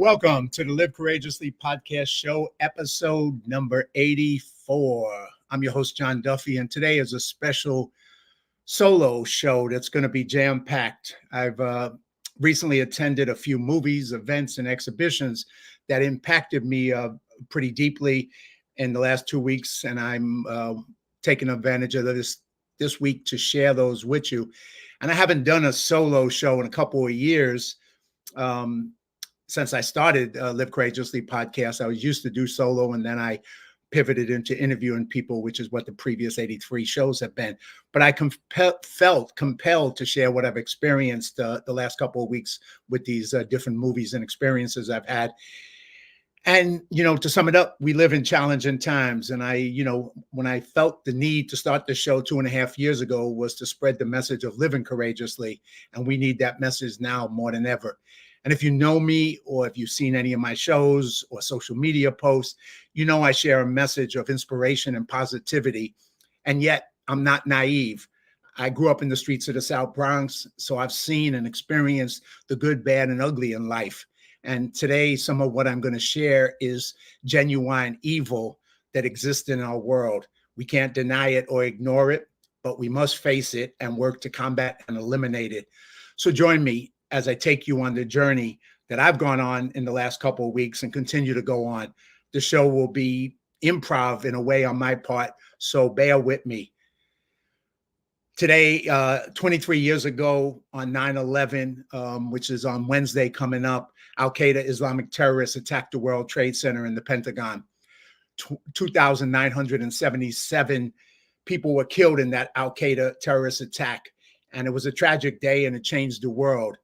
Welcome to the Live Courageously podcast show, episode number 84. I'm your host, John Duffy, and today is a special solo show that's going to be jam-packed. I've recently attended a few movies, events, and exhibitions that impacted me pretty deeply in the last 2 weeks, and I'm taking advantage of this week to share those with you. And I haven't done a solo show in a couple of years. Since I started Live Courageously podcast. I was used to do solo, and then I pivoted into interviewing people, which is what the previous 83 shows have been. But I felt compelled to share what I've experienced the last couple of weeks with these different movies and experiences I've had. And, to sum it up, we live in challenging times. And when I felt the need to start the show 2.5 years ago was to spread the message of living courageously. And we need that message now more than ever. And if you know me, or if you've seen any of my shows or social media posts, I share a message of inspiration and positivity. And yet I'm not naive. I grew up in the streets of the South Bronx, so I've seen and experienced the good, bad, and ugly in life. And today, some of what I'm going to share is genuine evil that exists in our world. We can't deny it or ignore it, but we must face it and work to combat and eliminate it. So join me as I take you on the journey that I've gone on in the last couple of weeks and continue to go on. The show will be improv in a way on my part, so bear with me. Today, 23 years ago on 9/11, which is on Wednesday coming up, Al-Qaeda Islamic terrorists attacked the World Trade Center and the Pentagon. 2,977 people were killed in that Al-Qaeda terrorist attack. And it was a tragic day, and it changed the world.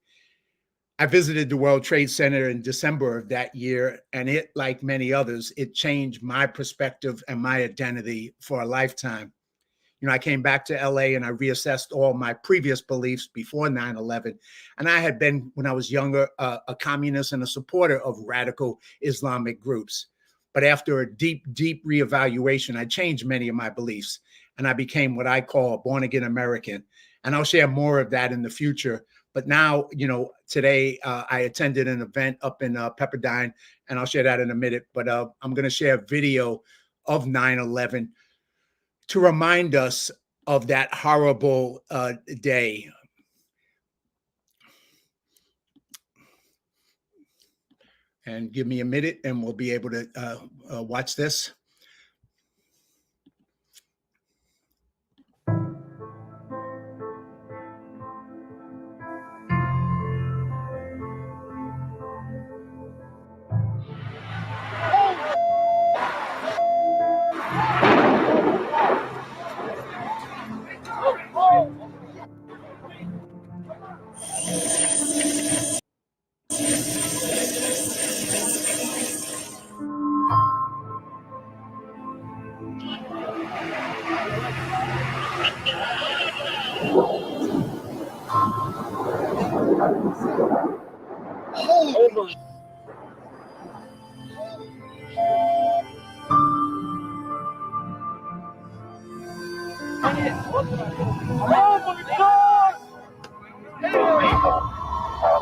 I visited the World Trade Center in December of that year, and it, like many others, it changed my perspective and my identity for a lifetime. I came back to LA and I reassessed all my previous beliefs before 9/11. And I had been, when I was younger, a communist and a supporter of radical Islamic groups. But after a deep, deep reevaluation, I changed many of my beliefs, and I became what I call a born-again American. And I'll share more of that in the future. But now, today I attended an event up in Pepperdine, and I'll share that in a minute. But I'm going to share a video of 9/11 to remind us of that horrible day. And give me a minute, and we'll be able to watch this.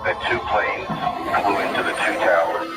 The two planes flew into the two towers.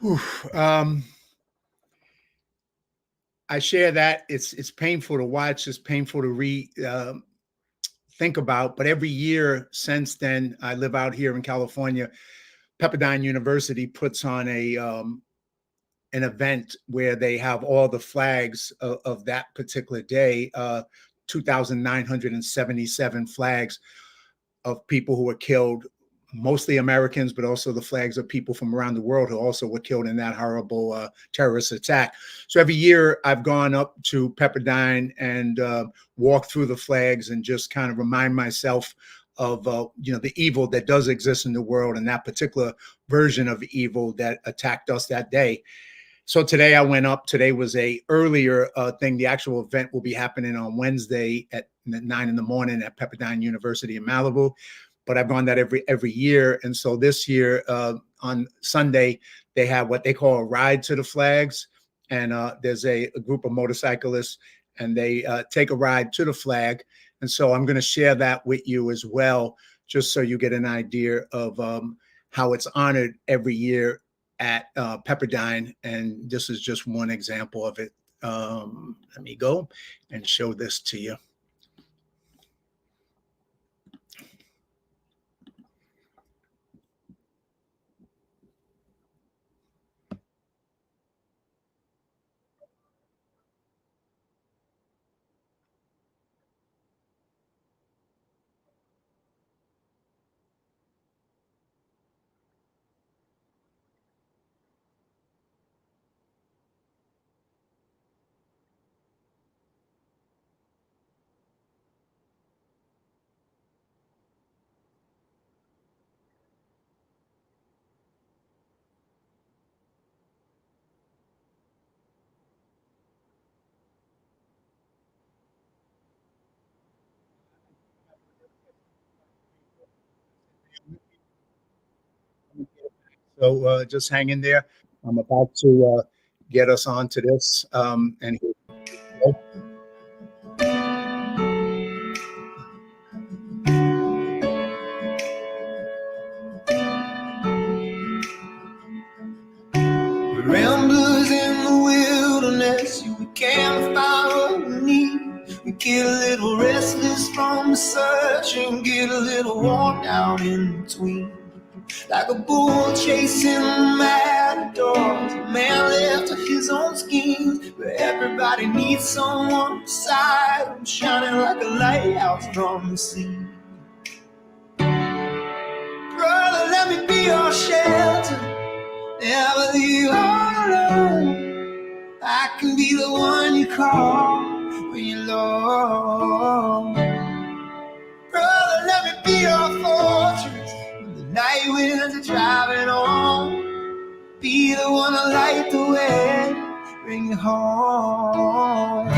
Whew. I share that. It's painful to watch. It's painful to think about. But every year since then, I live out here in California. Pepperdine University puts on an event where they have all the flags of that particular day. 2,977 flags of people who were killed, mostly Americans, but also the flags of people from around the world who also were killed in that horrible terrorist attack. So every year I've gone up to Pepperdine and walked through the flags and just kind of remind myself of the evil that does exist in the world and that particular version of evil that attacked us that day. So today I went up. Today was a earlier thing. The actual event will be happening on Wednesday at 9 in the morning at Pepperdine University in Malibu. But I've gone that every year. And so this year on Sunday, they have what they call a ride to the flags. And there's a group of motorcyclists and they take a ride to the flag. And so I'm going to share that with you as well, just so you get an idea of how it's honored every year at Pepperdine, and this is just one example of it. Let me go and show this to you. So just hang in there. I'm about to get us onto this. And here we go. Ramblers in the wilderness, we can't find what we need. We get a little restless from the search and get a little worn down in between. Like a bull chasing the matadors, a man left to his own schemes. But everybody needs someone beside him, shining like a lighthouse from the sea. Brother, let me be your shelter, never leave all alone. I can be the one you call when you're low. Brother, let me be your fortress when the night winds are driving on. Be the one to light the way, bring you home.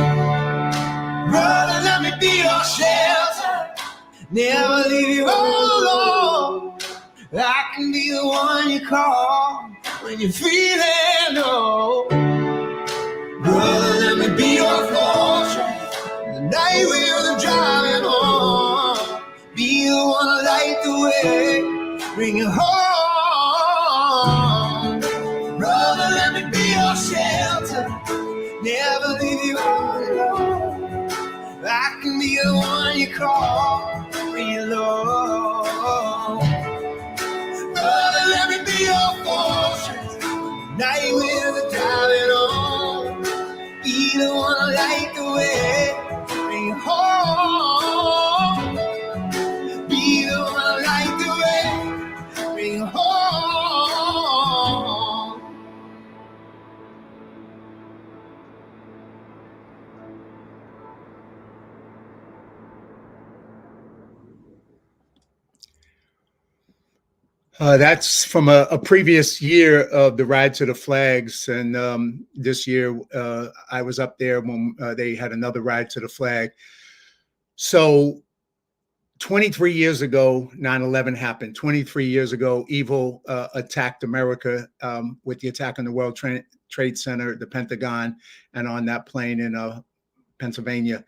Brother, let me be your shelter, never leave you all alone. I can be the one you call when you're feeling low. Brother, let me be your fortress, the night we're driving on. Be the one to light the way, bring you home. Brother, let me be your shelter, never leave you alone. I can be the one you call when you're low. Brother, let me be your fortress, night we're driving on. Be the one to light the way, bring you home. Be the one to light the way, bring you home. That's from a previous year of the Ride to the Flags. And this year I was up there when they had another Ride to the Flag. So 23 years ago, 9/11 happened. 23 years ago, evil attacked America with the attack on the World Trade Center, the Pentagon, and on that plane in Pennsylvania.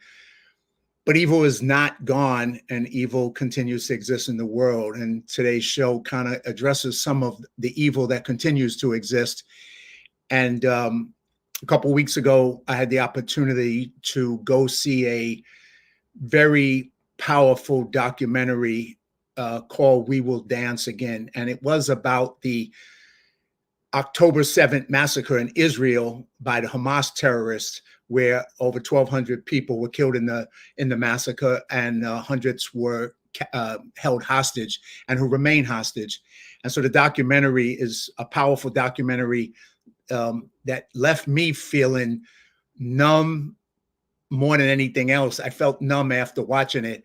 But evil is not gone, and evil continues to exist in the world. And today's show kind of addresses some of the evil that continues to exist. And a couple of weeks ago, I had the opportunity to go see a very powerful documentary called We Will Dance Again. And it was about the October 7th massacre in Israel by the Hamas terrorists, where over 1,200 people were killed in the massacre, and hundreds were held hostage and who remain hostage. And so the documentary is a powerful documentary that left me feeling numb more than anything else. I felt numb after watching it,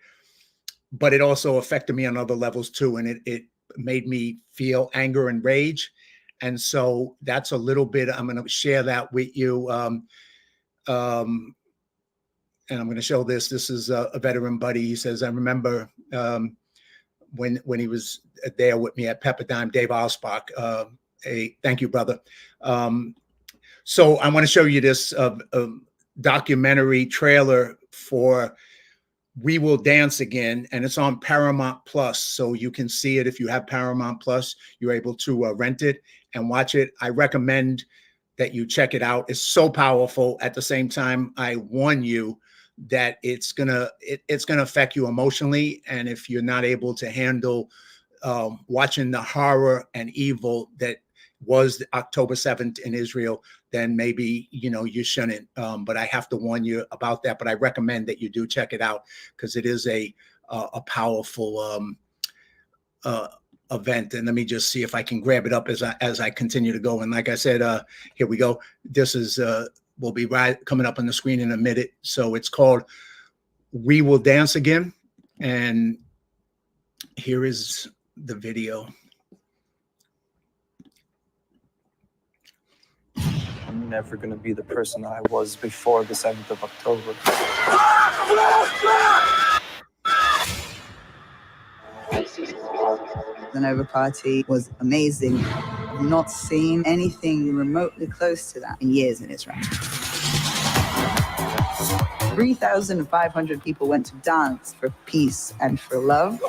but it also affected me on other levels too. And it made me feel anger and rage. And so that's a little bit, I'm going to share that with you. And I'm going to show this. This is a veteran buddy. He says, I remember when he was there with me at Pepperdine, Dave Alsbach. Thank you, brother. So I want to show you this documentary trailer for We Will Dance Again, and it's on Paramount Plus. So you can see it if you have Paramount Plus. You're able to rent it and watch it. I recommend that you check it out. It's so powerful. At the same time, I warn you that it's gonna affect you emotionally, and if you're not able to handle watching the horror and evil that was October 7th in Israel, then maybe you shouldn't. But I have to warn you about that. But I recommend that you do check it out, because it is a powerful event. And let me just see if I can grab it up as I continue to go. And like I said, here we go. This is will be coming up on the screen in a minute. So it's called We Will Dance Again. And here is the video. I'm never going to be the person I was before the 7th of October. The Nova Party was amazing. I've not seen anything remotely close to that in years in Israel. 3,500 people went to dance for peace and for love.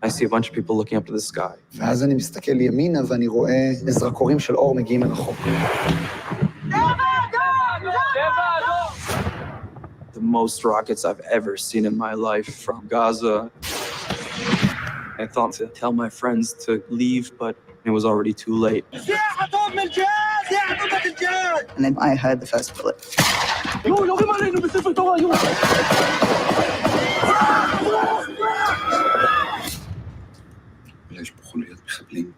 I see a bunch of people looking up to the sky. ואז אני מסתכל ימינה ואני רואה זרקורים של אור מגיעים מרחוק. The most rockets I've ever seen in my life from Gaza. I thought to tell my friends to leave, but it was already too late. And then I heard the first bullet. יש פה חוליות מחבלים.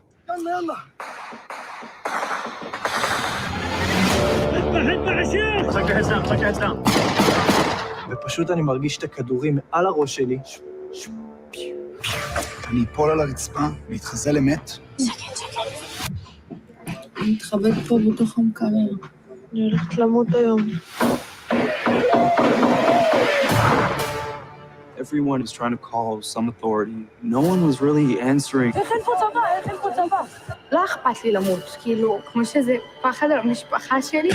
ופשוט אני מרגיש את הכדורים מעל הראש שלי. אני אפול על הרצפה, להתחזה למת. אני מתחבאת פה בתוך המקרר. אני הולכת למות היום. Everyone is trying to call some authority. No one was really answering. איך אין פה צבא? איך אין פה צבא? לא אכפת לי למות, כאילו, כמו שזה פחד על המשפחה שלי.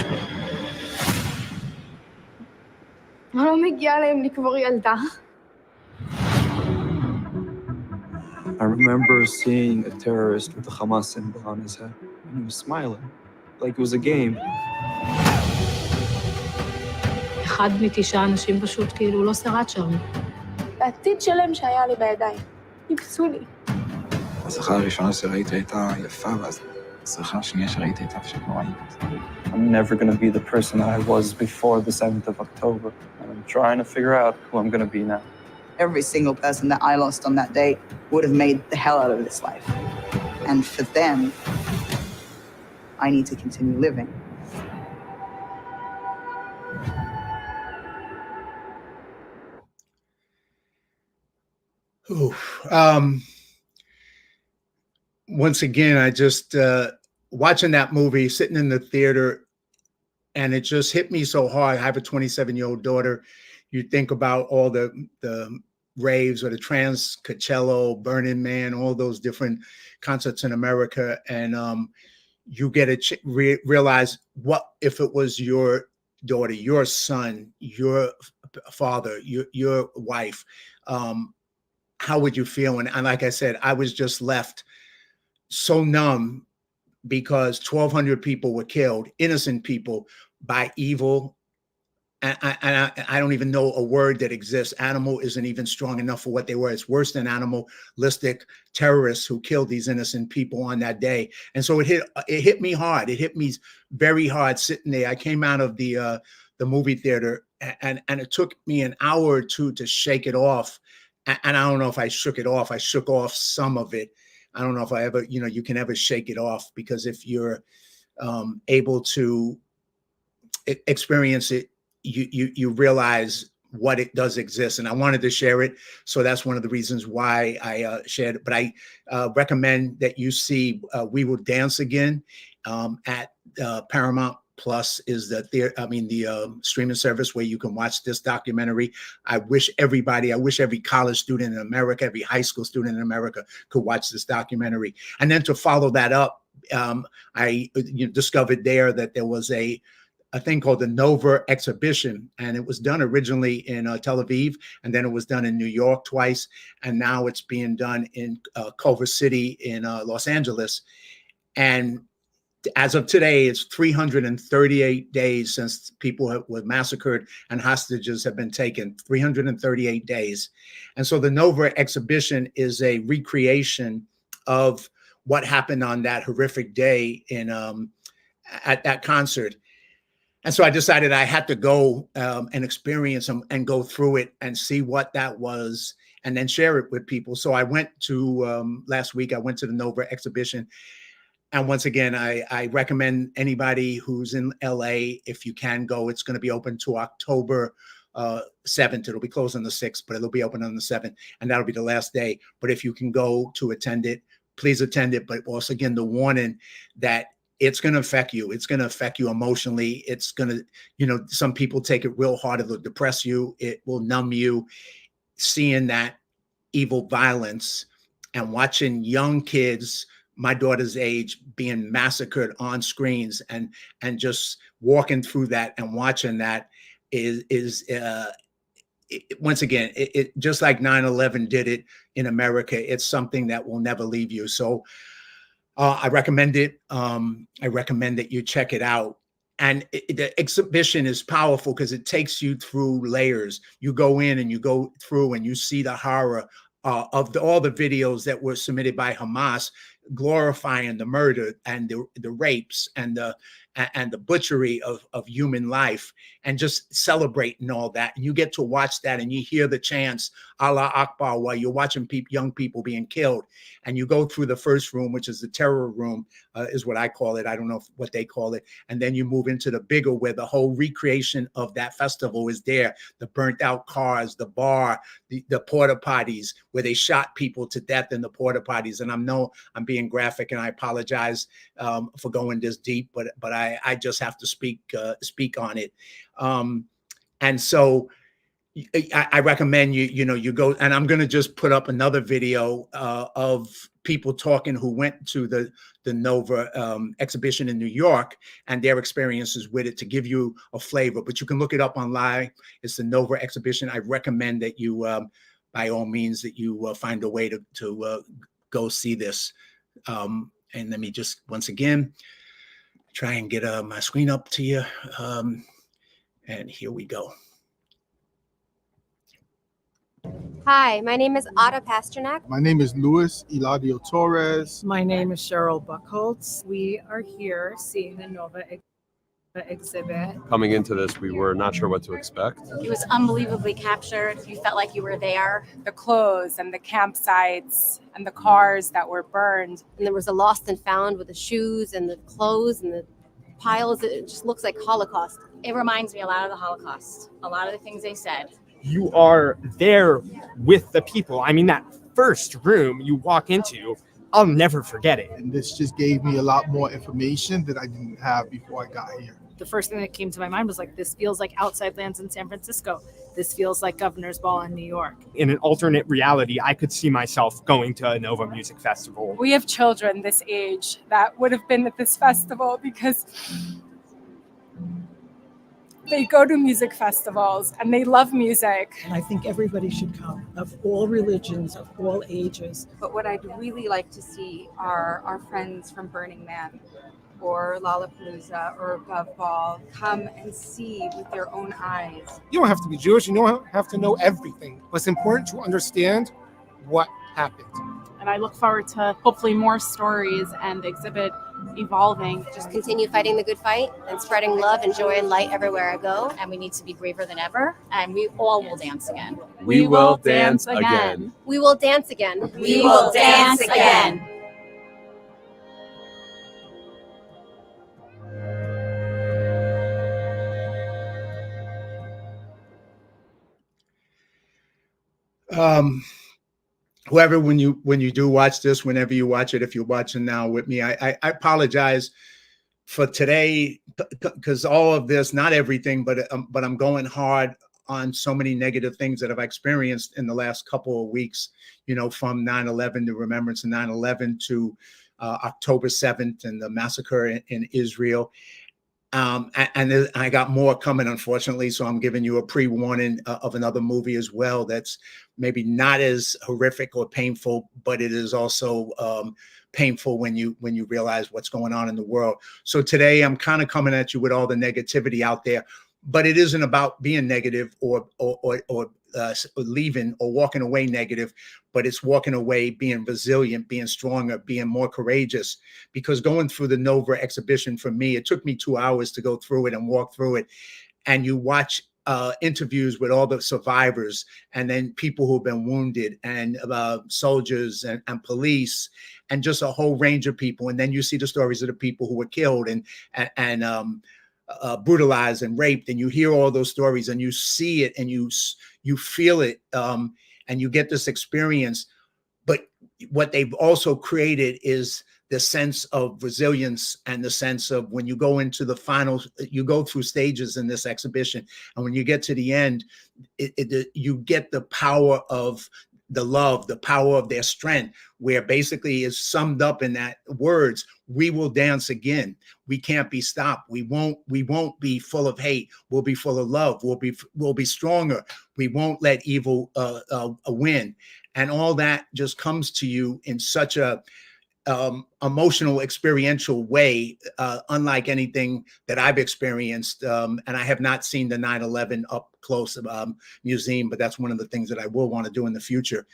אני לא מגיעה להם לקבור ילדה. I remember seeing a terrorist with a Hamas symbol on his head, and he was smiling, like it was a game. אחד מתשעה אנשים פשוט כאילו לא שרד שם. העתיד שלם שהיה לי בידיים. ניפצו לי. הזרחה הראשונה שראיתי הייתה יפה, ואז הזרחה השנייה שראיתי הייתה פשוט נוראית. I'm never going to be the person I was before the 7th of October. And I'm trying to figure out who I'm going to be now. Every single person that I lost on that day would have made the hell out of this life. And for them, I need to continue living. Ooh, once again, I just watching that movie, sitting in the theater, and it just hit me so hard. I have a 27-year-old daughter. You think about all the raves or the trans Coachella, Burning Man, all those different concerts in America, and you get to realize what if it was your daughter, your son, your father, your wife. How would you feel? And like I said, I was just left so numb because 1,200 people were killed, innocent people, by evil. And I don't even know a word that exists. Animal isn't even strong enough for what they were. It's worse than animalistic terrorists who killed these innocent people on that day. And so it hit me hard. It hit me very hard sitting there. I came out of the movie theater, and it took me an hour or two to shake it off. And I don't know if I shook it off. I shook off some of it. I don't know if I ever, you can ever shake it off, because if you're able to experience it, you realize what it does exist. And I wanted to share it. So that's one of the reasons why I shared it. But I recommend that you see We Will Dance Again at Paramount Plus is the streaming service where you can watch this documentary. I wish every college student in America, every high school student in America could watch this documentary. And then to follow that up, I discovered there that there was a thing called the Nova exhibition, and it was done originally in Tel Aviv, and then it was done in New York twice, and now it's being done in Culver City in Los Angeles. And as of today, it's 338 days since people were massacred and hostages have been taken. 338 days. And so the Nova exhibition is a recreation of what happened on that horrific day in at that concert. And so I decided I had to go and experience them and go through it and see what that was, and then share it with people. So I went to last week, I went to the Nova exhibition. And once again, I recommend anybody who's in LA, if you can go. It's going to be open to October 7th. It'll be closed on the 6th, but it'll be open on the 7th, and that'll be the last day. But if you can go to attend it, please attend it. But also, again, the warning that it's going to affect you. It's going to affect you emotionally. It's going to, some people take it real hard. It'll depress you. It will numb you. Seeing that evil violence and watching young kids, my daughter's age, being massacred on screens, and just walking through that and watching that is once again, it just like 9/11 did it in America. It's something that will never leave you. So I recommend it. I recommend that you check it out. And the exhibition is powerful because it takes you through layers. You go in and you go through and you see the horror of all the videos that were submitted by Hamas, glorifying the murder and the rapes and the butchery of human life, and just celebrating all that. And you get to watch that, and you hear the chants Allah Akbar while you're watching young people being killed. And you go through the first room, which is the terror room, is what I call it. I don't know what they call it. And then you move into the bigger, where the whole recreation of that festival is there. The burnt out cars, the bar, the porta potties, where they shot people to death in the porta potties. And I'm being graphic, and I apologize for going this deep, but I just have to speak on it. And so I recommend you go, and I'm going to just put up another video of people talking who went to the Nova exhibition in New York and their experiences with it, to give you a flavor. But you can look it up online. It's the Nova exhibition. I recommend that you, by all means, that you find a way to go see this. And let me just once again try and get my screen up to you. And here we go. Hi, my name is Ada Pasternak. My name is Luis Eladio Torres. My name is Cheryl Buckholtz. We are here seeing the Nova exhibit. Coming into this, we were not sure what to expect. It was unbelievably captured. You felt like you were there. The clothes and the campsites and the cars that were burned. And there was a lost and found with the shoes and the clothes and the piles. It just looks like Holocaust. It reminds me a lot of the Holocaust. A lot of the things they said. you are there with the people. I mean, that first room you walk into, I'll never forget it. And this just gave me a lot more information that I didn't have before I got here. The first thing that came to my mind was like, this feels like Outside Lands in San Francisco. This feels like Governor's Ball in New York. In an alternate reality, I could see myself going to a Nova Music Festival. We have children this age that would have been at this festival because they go to music festivals and they love music. And I think everybody should come, of all religions, of all ages. But what I'd really like to see are our friends from Burning Man or Lollapalooza or Gov Ball come and see with their own eyes. You don't have to be Jewish, you don't have to know everything, but it's important to understand what happened. And I look forward to hopefully more stories and the exhibit evolving. Just continue fighting the good fight and spreading love and joy and light everywhere I go. And we need to be braver than ever. And we all will dance again. We will dance again. We will dance again. We will dance again. Whoever, when you do watch this, whenever you watch it, if you're watching now with me, I apologize for today, because all of this, not everything, but I'm going hard on so many negative things that I've experienced in the last couple of weeks, you know, from 9/11, the remembrance of 9/11 to October 7th and the massacre in Israel. And I got more coming, unfortunately. So I'm giving you a pre-warning of another movie as well that's maybe not as horrific or painful, but it is also painful when you realize what's going on in the world. So today I'm kind of coming at you with all the negativity out there, but it isn't about being negative or leaving or walking away negative, but it's walking away being resilient, being stronger, being more courageous. Because going through the Nova exhibition, for me, it took me 2 hours to go through it and walk through it. And you watch interviews with all the survivors, and then people who've been wounded, and soldiers and police, and just a whole range of people. And then you see the stories of the people who were killed and brutalized and raped, and you hear all those stories and you see it and you feel it, and you get this experience. But what they've also created is the sense of resilience, and the sense of when you go into the final, you go through stages in this exhibition, and when you get to the end, you get the power of the love, the power of their strength, where basically is summed up in that words: we will dance again. We can't be stopped. We won't be full of hate. We'll be full of love. We'll be stronger. We won't let evil win. And all that just comes to you in such a emotional, experiential way, unlike anything that I've experienced. And I have not seen the 9/11 up close museum, but that's one of the things that I will want to do in the future.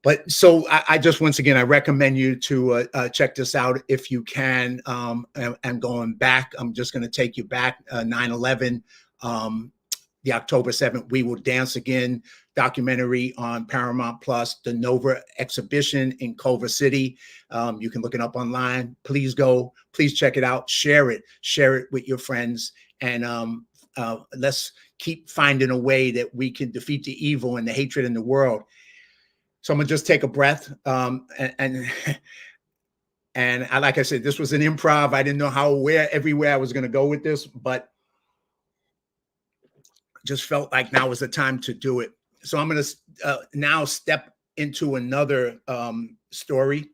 But so I just, once again, I recommend you to check this out if you can. And going back, I'm just going to take you back, 9/11, the October 7th, We Will Dance Again documentary on Paramount Plus, the Nova exhibition in Culver City. You can look it up online. Please go, please check it out, share it with your friends. And let's keep finding a way that we can defeat the evil and the hatred in the world. So I'm gonna just take a breath. And like I said, this was an improv. I didn't know everywhere I was gonna go with this, but just felt like now was the time to do it. So I'm going to now step into another story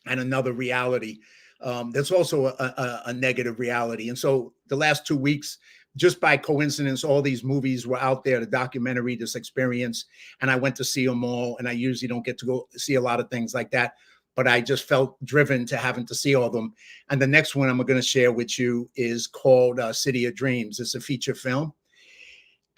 and another reality. That's also a negative reality. And so the last 2 weeks, just by coincidence, all these movies were out there, the documentary, this experience, and I went to see them all. And I usually don't get to go see a lot of things like that, but I just felt driven to having to see all of them. And the next one I'm going to share with you is called City of Dreams. It's a feature film.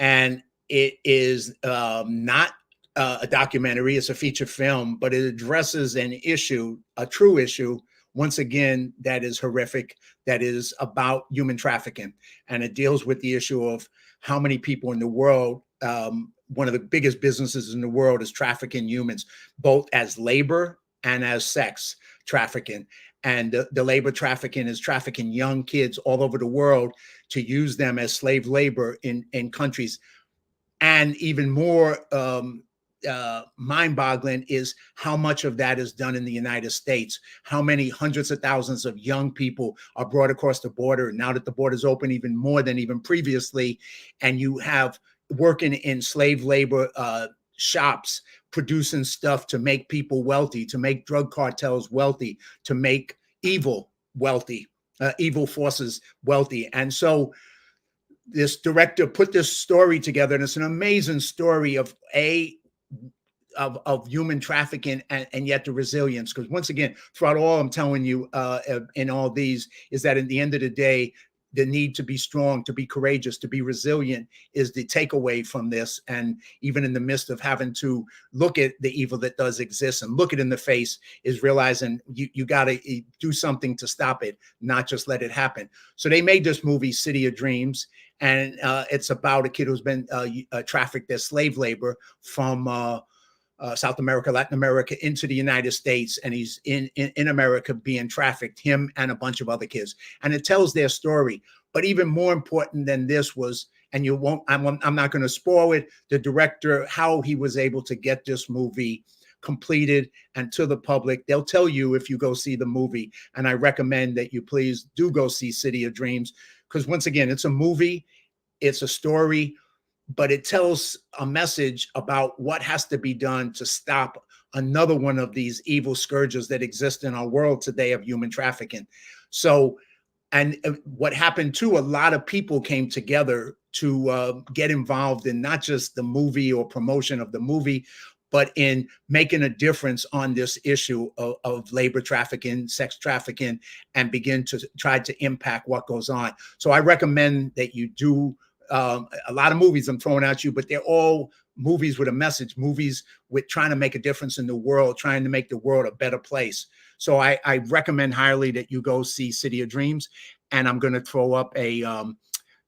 And it is not a documentary, it's a feature film, but it addresses an issue, a true issue, once again, that is horrific, that is about human trafficking. And it deals with the issue of how many people in the world, one of the biggest businesses in the world is trafficking humans, both as labor and as sex trafficking. And the labor trafficking is trafficking young kids all over the world to use them as slave labor in countries And even more mind-boggling is how much of that is done in the United States. How many hundreds of thousands of young people are brought across the border now that the border's open, even more than even previously. And you have working in slave labor shops, producing stuff to make people wealthy, to make drug cartels wealthy, to make evil wealthy, evil forces wealthy. And so this director put this story together, and it's an amazing story of human trafficking and yet the resilience. Because once again, throughout all, I'm telling you, in all these, is that at the end of the day, the need to be strong, to be courageous, to be resilient is the takeaway from this. And even in the midst of having to look at the evil that does exist and look it in the face, is realizing you got to do something to stop it, not just let it happen. So they made this movie, City of Dreams, and it's about a kid who's been trafficked as slave labor from South America, Latin America into the United States, and he's in America being trafficked, him and a bunch of other kids. And it tells their story. But even more important than this was, and you won't, I'm not going to spoil it, the director, how he was able to get this movie completed and to the public. They'll tell you if you go see the movie, and I recommend that you please do go see City of Dreams, because once again, it's a movie, it's a story, but it tells a message about what has to be done to stop another one of these evil scourges that exist in our world today of human trafficking. So, and what happened too, a lot of people came together to get involved in not just the movie or promotion of the movie, but in making a difference on this issue of labor trafficking, sex trafficking, and begin to try to impact what goes on. So I recommend that you do a lot of movies I'm throwing at you, but they're all movies with a message, movies with trying to make a difference in the world, trying to make the world a better place. So I recommend highly that you go see City of Dreams. And I'm going to throw up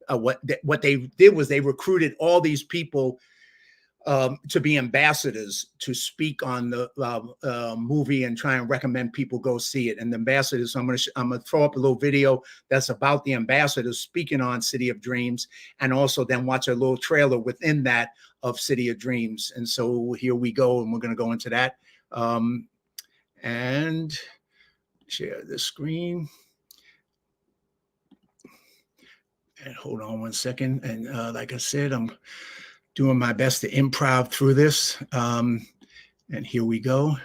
what they did was they recruited all these people to be ambassadors to speak on the movie and try and recommend people go see it. And the ambassadors, I'm gonna throw up a little video that's about the ambassadors speaking on City of Dreams, and also then watch a little trailer within that of City of Dreams. And so here we go, and we're gonna go into that and share the screen. And hold on one second. And like I said, I'm doing my best to improv through this. And here we go.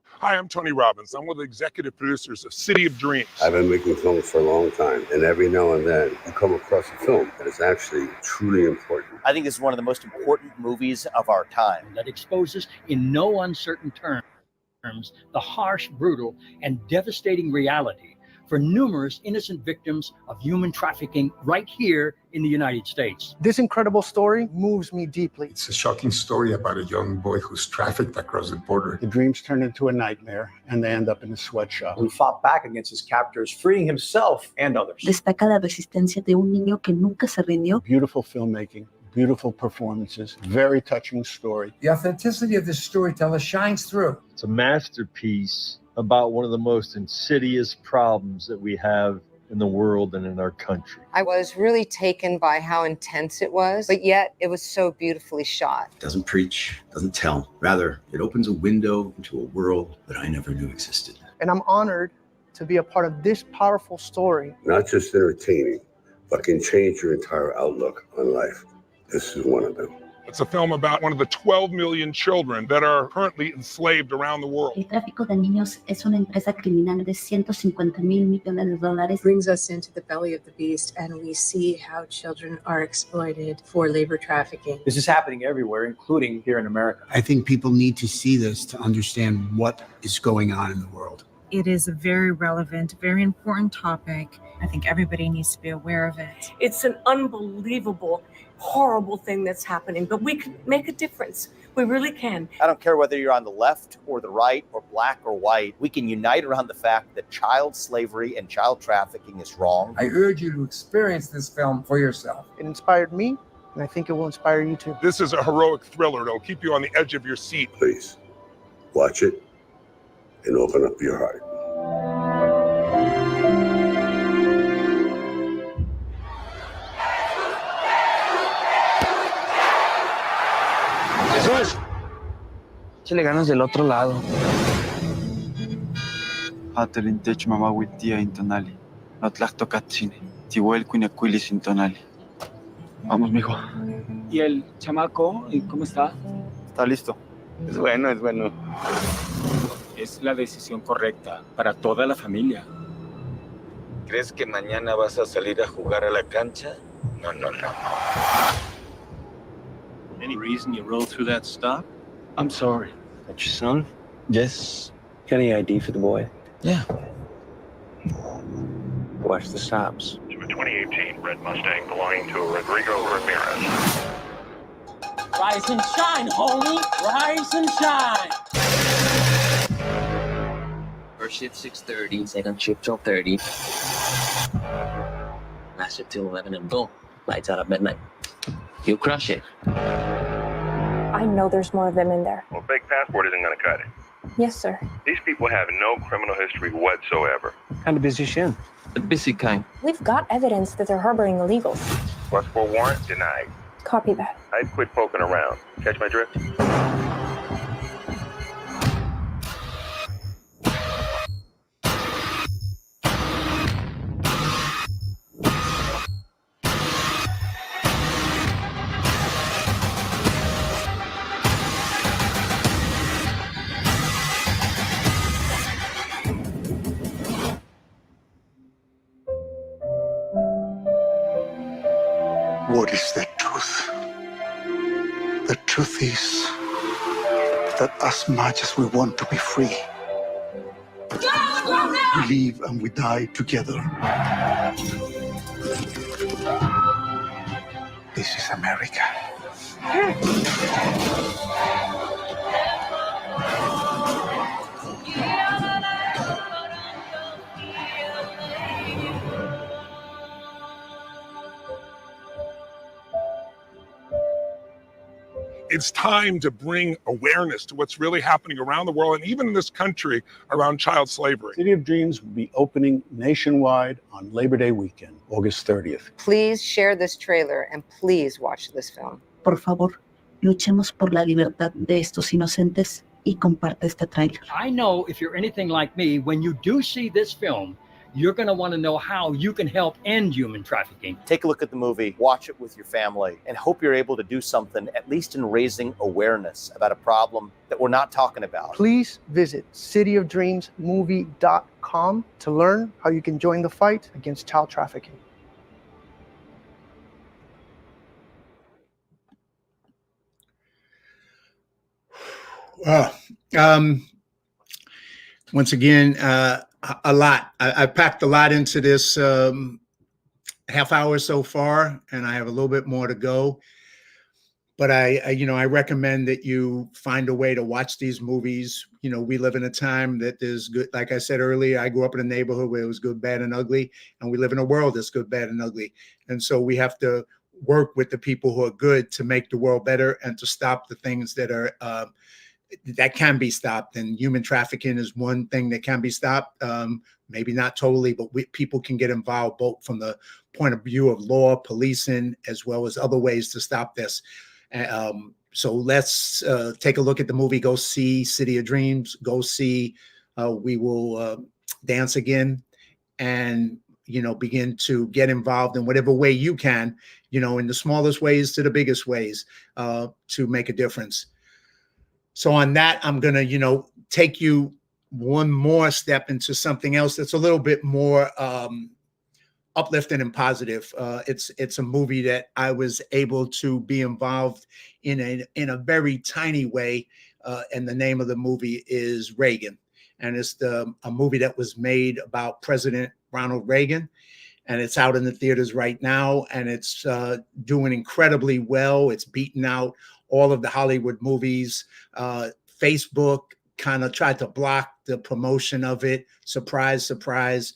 Hi, I'm Tony Robbins. I'm one of the executive producers of City of Dreams. I've been making films for a long time, and every now and then you come across a film that is actually truly important. I think this is one of the most important movies of our time. That exposes in no uncertain terms the harsh, brutal, and devastating reality for numerous innocent victims of human trafficking right here in the United States. This incredible story moves me deeply. It's a shocking story about a young boy who's trafficked across the border. The dreams turn into a nightmare, and they end up in a sweatshop. Who fought back against his captors, freeing himself and others. Destaca la resistencia de un niño que nunca se rindió. Beautiful filmmaking, beautiful performances, very touching story. The authenticity of this storyteller shines through. It's a masterpiece about one of the most insidious problems that we have in the world and in our country. I was really taken by how intense it was, but yet it was so beautifully shot. It doesn't preach, doesn't tell. Rather, it opens a window into a world that I never knew existed. And I'm honored to be a part of this powerful story. Not just entertaining, but can change your entire outlook on life. This is one of them. It's a film about one of the 12 million children that are currently enslaved around the world. El tráfico de niños es una empresa criminal de $150 mil millones. Brings us into the belly of the beast, and we see how children are exploited for labor trafficking. This is happening everywhere, including here in America. I think people need to see this to understand what is going on in the world. It is a very relevant, very important topic. I think everybody needs to be aware of it. It's an unbelievable, horrible thing that's happening, but we can make a difference. We really can. I don't care whether you're on the left or the right or black or white. We can unite around the fact that child slavery and child trafficking is wrong. I urge you to experience this film for yourself. It inspired me, and I think it will inspire you too. This is a heroic thriller that'll keep you on the edge of your seat. Please, watch it and open up your heart. Échale ganas del otro lado. Atalintech mamawitia intonali. No tlactocatzine. Tihuel cuinacuilis intonali. Vamos, mijo. ¿Y el chamaco, cómo está? Está listo. Es bueno, es bueno. Es la decisión correcta para toda la familia. ¿Crees que mañana vas a salir a jugar a la cancha? No, no, no. Any reason you rolled through that stop? I'm sorry. That's your son? Yes. Got any ID for the boy? Yeah. Watch the stops. 2018 red Mustang belonging to Rodrigo Ramirez. Rise and shine, homie! Rise and shine! First shift 6:30, second shift 12:30. Last shift till 11 and boom, lights out at midnight. You'll crush it. I know there's more of them in there. Well, fake passport isn't going to cut it. Yes, sir. These people have no criminal history whatsoever. Kind of busy shin. The busy kind. We've got evidence that they're harboring illegals. Plus for warrant denied. Copy that. I'd quit poking around. Catch my drift? What is the truth? The truth is that as much as we want to be free, we live and we die together. This is America. It's time to bring awareness to what's really happening around the world and even in this country around child slavery. City of Dreams will be opening nationwide on Labor Day weekend, August 30th. Please share this trailer and please watch this film. Por favor, luchemos por la libertad de estos inocentes y comparte este tráiler. I know if you're anything like me, when you do see this film, you're going to want to know how you can help end human trafficking. Take a look at the movie, watch it with your family, and hope you're able to do something, at least in raising awareness about a problem that we're not talking about. Please visit cityofdreamsmovie.com to learn how you can join the fight against child trafficking. Once again, a lot. I packed a lot into this half hour so far, and I have a little bit more to go. But I recommend that you find a way to watch these movies. You know, we live in a time that there's good. Like I said earlier, I grew up in a neighborhood where it was good, bad, and ugly, and we live in a world that's good, bad, and ugly. And so we have to work with the people who are good to make the world better and to stop the things that are that can be stopped. And human trafficking is one thing that can be stopped. Maybe not totally, but people can get involved both from the point of view of law, policing, as well as other ways to stop this. So let's take a look at the movie. Go see City of Dreams. Go see We Will Dance Again, and begin to get involved in whatever way you can, in the smallest ways to the biggest ways, to make a difference. So on that, I'm going to, take you one more step into something else that's a little bit more uplifting and positive. It's a movie that I was able to be involved in a very tiny way. And the name of the movie is Reagan. And it's a movie that was made about President Ronald Reagan. And it's out in the theaters right now. And it's doing incredibly well. It's beaten out all of the Hollywood movies. Facebook kind of tried to block the promotion of it. Surprise, surprise.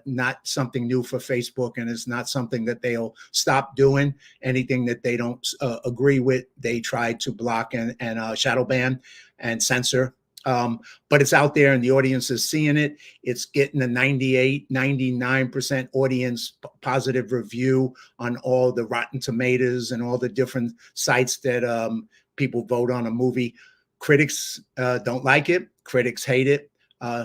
Not something new for Facebook, and it's not something that they'll stop doing. Anything that they don't agree with, they try to block and shadow ban and censor. But it's out there and the audience is seeing it. It's getting a 98, 99% audience positive review on all the Rotten Tomatoes and all the different sites that people vote on a movie. Critics don't like it. Critics hate it.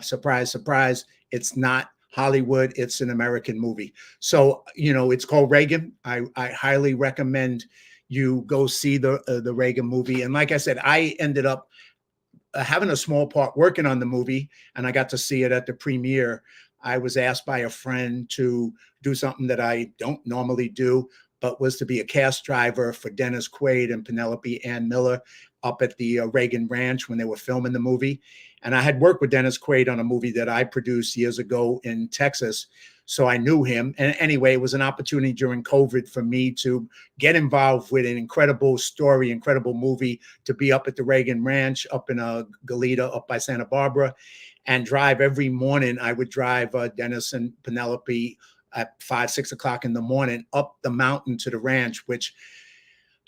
Surprise, surprise. It's not Hollywood. It's an American movie. So, it's called Reagan. I highly recommend you go see the Reagan movie. And like I said, I ended up having a small part working on the movie, and I got to see it at the premiere. I was asked by a friend to do something that I don't normally do, but was to be a cast driver for Dennis Quaid and Penelope Ann Miller up at the Reagan Ranch when they were filming the movie. And I had worked with Dennis Quaid on a movie that I produced years ago in Texas. So I knew him. And anyway, it was an opportunity during COVID for me to get involved with an incredible story, incredible movie, to be up at the Reagan Ranch up in Goleta, up by Santa Barbara, and drive every morning. I would drive Dennis and Penelope at 5, 6 o'clock in the morning up the mountain to the ranch, which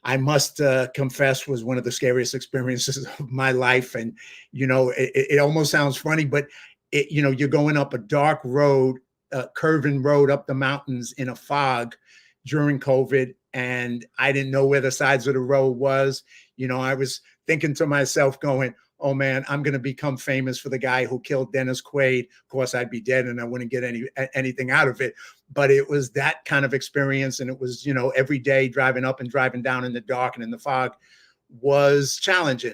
I must confess was one of the scariest experiences of my life. And, it almost sounds funny, but you're going up a dark road, curving road up the mountains in a fog during COVID. And I didn't know where the sides of the road was. I was thinking to myself going, oh man, I'm going to become famous for the guy who killed Dennis Quaid. Of course, I'd be dead and I wouldn't get anything out of it. But it was that kind of experience. And it was, every day driving up and driving down in the dark and in the fog was challenging,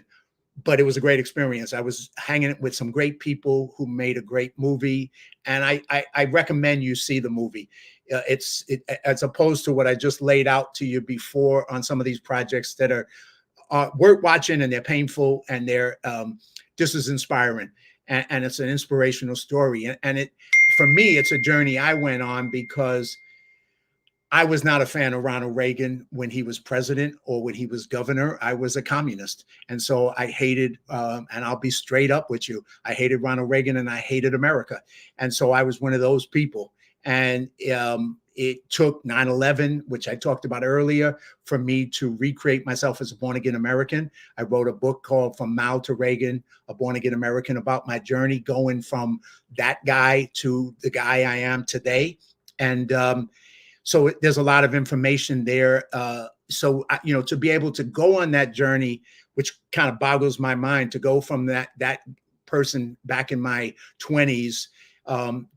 but it was a great experience. I was hanging with some great people who made a great movie. And I recommend you see the movie. It's as opposed to what I just laid out to you before on some of these projects that are worth watching, and they're painful, and they're just as inspiring, and it's an inspirational story. And it, for me, it's a journey I went on because I was not a fan of Ronald Reagan when he was president or when he was governor. I was a communist. And so I hated, and I'll be straight up with you, I hated Ronald Reagan and I hated America. And so I was one of those people. And it took 9/11, which I talked about earlier, for me to recreate myself as a born-again American. I wrote a book called From Mao to Reagan, A Born-Again American, about my journey going from that guy to the guy I am today. And so there's a lot of information there. So, to be able to go on that journey, which kind of boggles my mind, to go from that person back in my 20s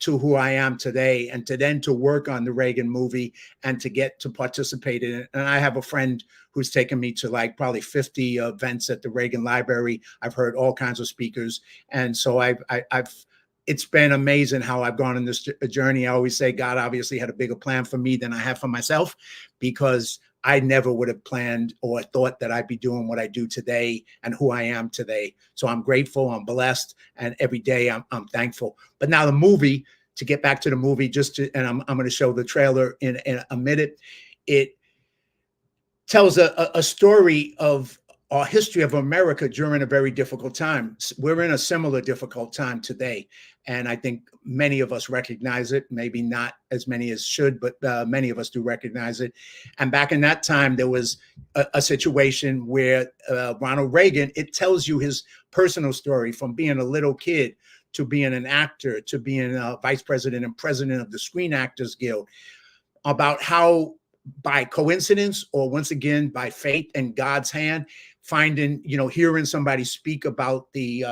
to who I am today, and to then to work on the Reagan movie and to get to participate in it. And I have a friend who's taken me to like probably 50 events at the Reagan Library. I've heard all kinds of speakers. And so it's been amazing how I've gone on this journey. I always say God obviously had a bigger plan for me than I have for myself, because I never would have planned or thought that I'd be doing what I do today and who I am today. So I'm grateful, I'm blessed, and every day I'm thankful. But now the movie, to get back to the movie, and I'm going to show the trailer in a minute. It tells a story of our history of America during a very difficult time. We're in a similar difficult time today. And I think many of us recognize it, maybe not as many as should, but many of us do recognize it. And back in that time, there was a situation where Ronald Reagan, it tells you his personal story from being a little kid to being an actor, to being a vice president and president of the Screen Actors Guild, about how by coincidence, or once again, by fate and God's hand, finding, hearing somebody speak about the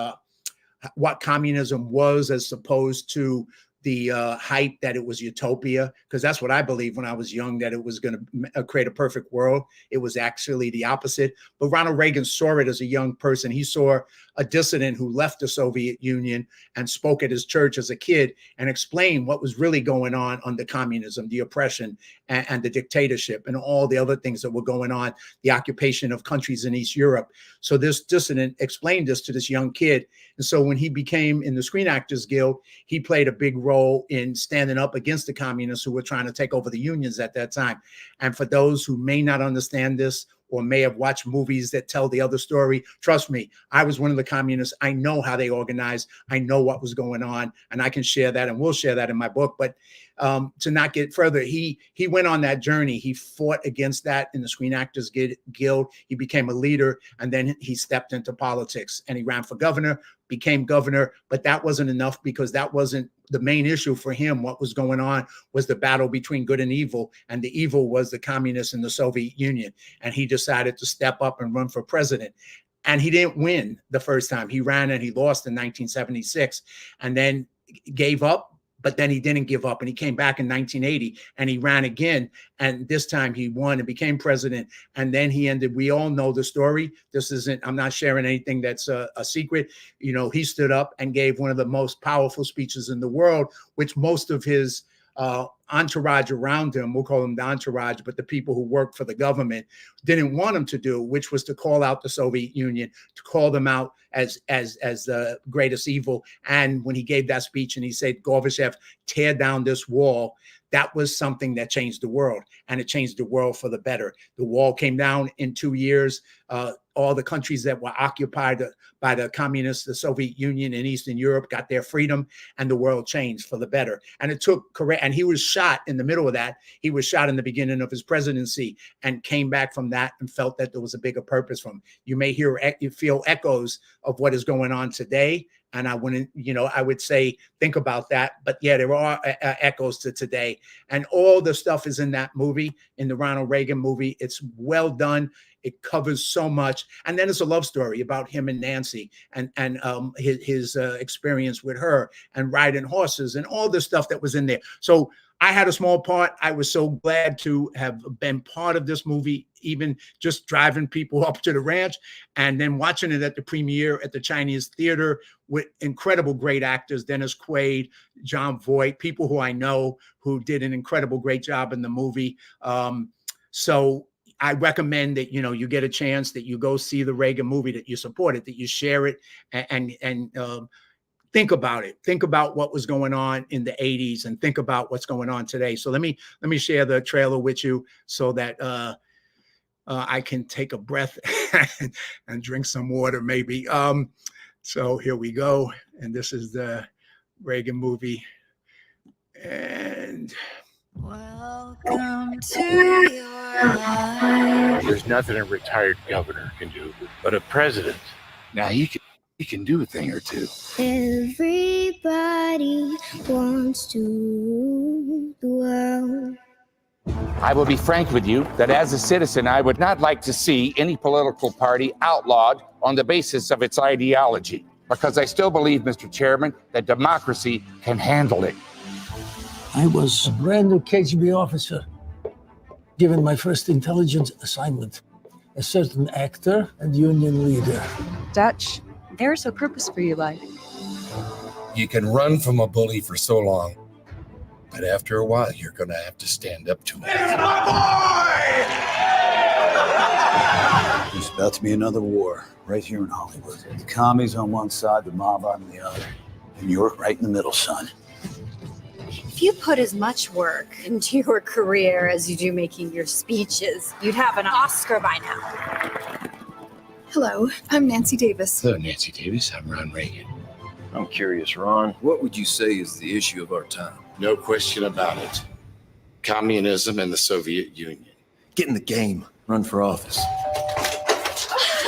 what communism was, as opposed to the hype that it was utopia, because that's what I believed when I was young, that it was going to create a perfect world. It was actually the opposite. But Ronald Reagan saw it as a young person. He saw a dissident who left the Soviet Union and spoke at his church as a kid and explained what was really going on under communism, the oppression and the dictatorship and all the other things that were going on, the occupation of countries in East Europe. So this dissident explained this to this young kid. And so when he became in the Screen Actors Guild, he played a big role in standing up against the communists who were trying to take over the unions at that time. And for those who may not understand this, or may have watched movies that tell the other story, trust me, I was one of the communists. I know how they organized. I know what was going on, and I can share that, and we'll share that in my book. But to not get further, he went on that journey. He fought against that in the Screen Actors Guild. He became a leader, and then he stepped into politics, and he ran for governor, became governor. But that wasn't enough, because that wasn't the main issue for him. What was going on was the battle between good and evil, and the evil was the communists in the Soviet Union. And he decided to step up and run for president. And he didn't win the first time. He ran and he lost in 1976 and then gave up. But then he didn't give up, and he came back in 1980 and he ran again. And this time he won and became president. And then he ended, we all know the story. This isn't, I'm not sharing anything that's a secret. You know, he stood up and gave one of the most powerful speeches in the world, which most of his entourage around him, we'll call them the entourage, but the people who work for the government didn't want him to do, which was to call out the Soviet Union, to call them out as the greatest evil. And when he gave that speech and he said, Gorbachev, tear down this wall, that was something that changed the world, and it changed the world for the better. The wall came down in 2 years. All the countries that were occupied by the communists, the Soviet Union and Eastern Europe, got their freedom, and the world changed for the better. And it took correct. And he was shot in the middle of that. He was shot in the beginning of his presidency and came back from that and felt that there was a bigger purpose from him. You may feel echoes of what is going on today. And I wouldn't, I would say, think about that. But yeah, there are echoes to today. And all the stuff is in that movie, in the Ronald Reagan movie. It's well done. It covers so much. And then it's a love story about him and Nancy and his experience with her and riding horses and all the stuff that was in there. So I had a small part. I was so glad to have been part of this movie, even just driving people up to the ranch and then watching it at the premiere at the Chinese theater with incredible great actors, Dennis Quaid, John Voight, people who I know who did an incredible great job in the movie. So I recommend that, you get a chance, that you go see the Reagan movie, that you support it, that you share it and think about it. Think about what was going on in the 80s and think about what's going on today. So let me share the trailer with you so that I can take a breath and drink some water maybe. So here we go. And this is the Reagan movie. And welcome to your life. There's nothing a retired governor can do, but a president, now he can do a thing or two. Everybody wants to rule the world. I will be frank with you that as a citizen, I would not like to see any political party outlawed on the basis of its ideology, because I still believe, Mr. Chairman, that democracy can handle it. I was a brand new KGB officer, given my first intelligence assignment. A certain actor and union leader. Dutch, there's a purpose for your life. You can run from a bully for so long, but after a while, you're going to have to stand up to him. It's my boy! There's about to be another war right here in Hollywood. The commies on one side, the mob on the other. And you're right in the middle, son. If you put as much work into your career as you do making your speeches, you'd have an Oscar by now. Hello, I'm Nancy Davis. Hello, Nancy Davis. I'm Ron Reagan. I'm curious, Ron. What would you say is the issue of our time? No question about it. Communism and the Soviet Union. Get in the game. Run for office.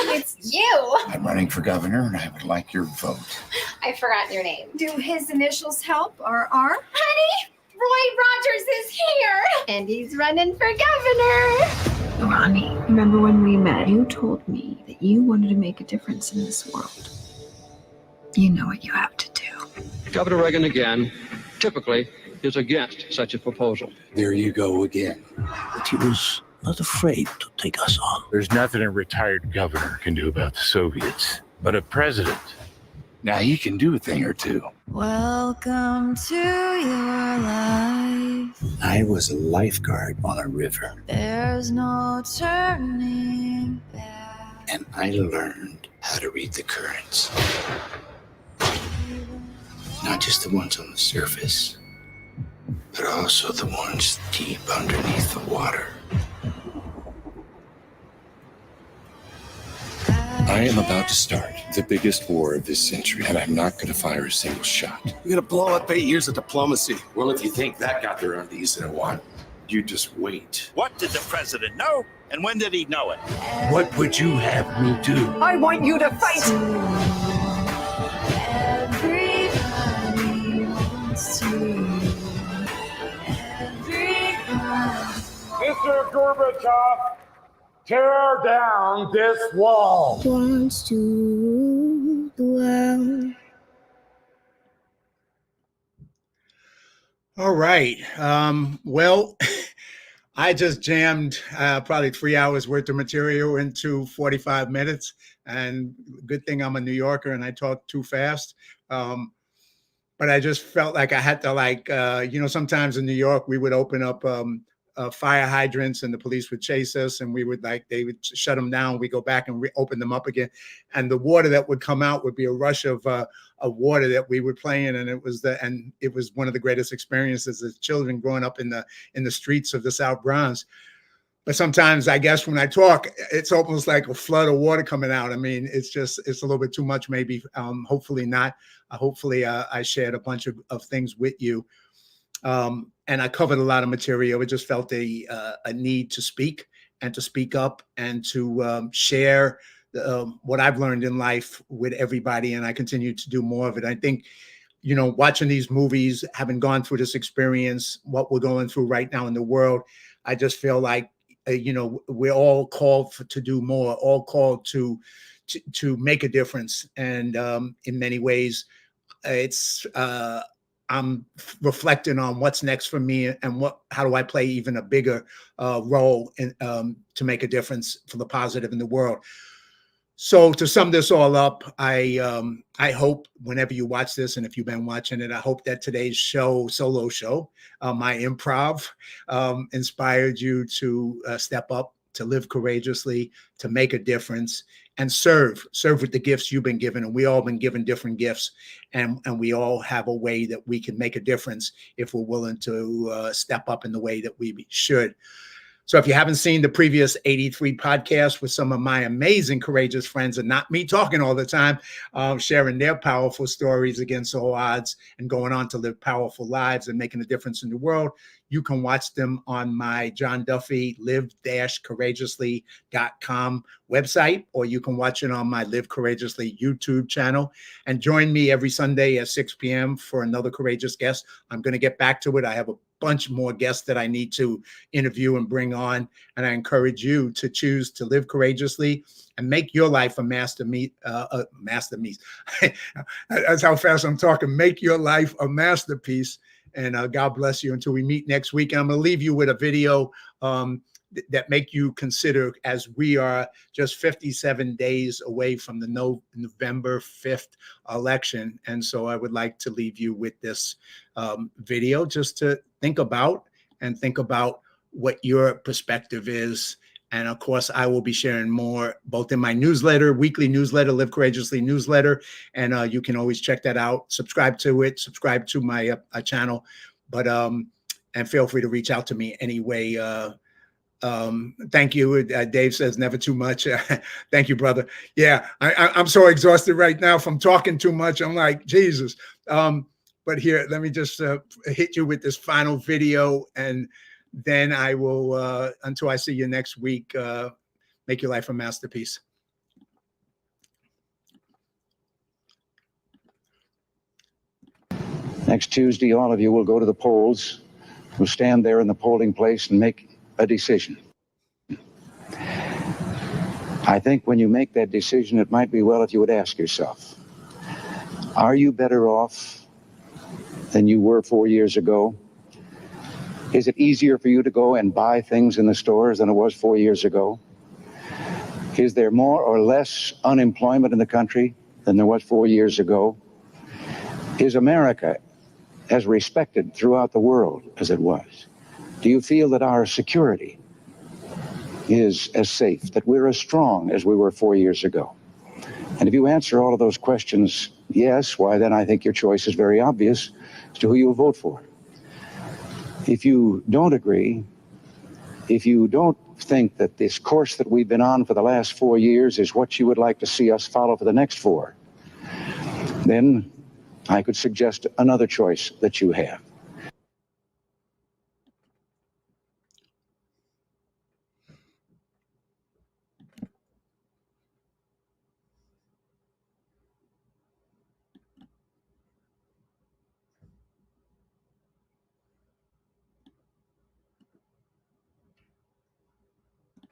It's you. I'm running for governor, and I would like your vote. I forgot your name. Do his initials help or are? Honey, Roy Rogers is here. And he's running for governor. Ronnie, remember when we met? You told me that you wanted to make a difference in this world. You know what you have to do. Governor Reagan again, typically, is against such a proposal. There you go again. But he was not afraid to take us on. There's nothing a retired governor can do about the Soviets, but a president, now he can do a thing or two. Welcome to your life. I was a lifeguard on a river, There's no turning back. and I learned how to read the currents. Not just the ones on the surface, but also the ones deep underneath the water. I am about to start the biggest war of this century, and I'm not going to fire a single shot. You're gonna blow up 8 years of diplomacy. Well, if you think that got their undies in a wad, you just wait. What did the president know, and when did he know it? What would you have me do? I want you to fight! Everybody wants to. Everybody. Mr. Gorbachev, Tear down this wall. Wants to dwell. All right. Well, I just jammed probably 3 hours worth of material into 45 minutes. And good thing I'm a New Yorker and I talk too fast. But I just felt like I had to sometimes in New York, we would open up fire hydrants and the police would chase us and they would shut them down. We go back and open them up again. And the water that would come out would be a rush of water that we would play in. And it was one of the greatest experiences as children growing up in the streets of the South Bronx. But sometimes I guess when I talk, it's almost like a flood of water coming out. I mean, it's a little bit too much, maybe. Hopefully not. Hopefully I shared a bunch of things with you. And I covered a lot of material. It just felt a need to speak and to speak up and to share what I've learned in life with everybody. And I continue to do more of it. I think, watching these movies, having gone through this experience, what we're going through right now in the world, I just feel like, we're all called to do more, all called to make a difference. And in many ways, I'm reflecting on what's next for me and how do I play even a bigger role in to make a difference for the positive in the world. So to sum this all up, I hope whenever you watch this, and if you've been watching it, I hope that today's solo show, my improv, inspired you to step up, to live courageously, to make a difference, and serve with the gifts you've been given. And we all been given different gifts, and we all have a way that we can make a difference if we're willing to step up in the way that we should. So if you haven't seen the previous 83 podcasts with some of my amazing, courageous friends, and not me talking all the time, sharing their powerful stories against all odds and going on to live powerful lives and making a difference in the world, you can watch them on my John Duffy live-courageously.com website, or you can watch it on my Live Courageously YouTube channel. And join me every Sunday at 6 p.m. for another courageous guest. I'm going to get back to it. I have a bunch more guests that I need to interview and bring on. And I encourage you to choose to live courageously and make your life a masterpiece. That's how fast I'm talking. Make your life a masterpiece. And God bless you until we meet next week. And I'm going to leave you with a video that make you consider, as we are just 57 days away from the November 5th election. And so I would like to leave you with this video just to think about what your perspective is. And of course, I will be sharing more both in my newsletter, weekly newsletter, Live Courageously newsletter. And you can always check that out. Subscribe to it, subscribe to my channel. But and feel free to reach out to me anyway. Thank you. Dave says never too much. Thank you, brother. Yeah, I'm so exhausted right now from talking too much. I'm like, Jesus. But here, let me just hit you with this final video, and then I will, until I see you next week, make your life a masterpiece. Next Tuesday, all of you will go to the polls. We'll stand there in the polling place and make a decision. I think when you make that decision, it might be well if you would ask yourself, are you better off than you were 4 years ago? Is it easier for you to go and buy things in the stores than it was 4 years ago? Is there more or less unemployment in the country than there was 4 years ago? Is America as respected throughout the world as it was? Do you feel that our security is as safe, that we're as strong as we were 4 years ago? And if you answer all of those questions yes, why then I think your choice is very obvious as to who you'll vote for. If you don't agree, if you don't think that this course that we've been on for the last 4 years is what you would like to see us follow for the next 4, then I could suggest another choice that you have.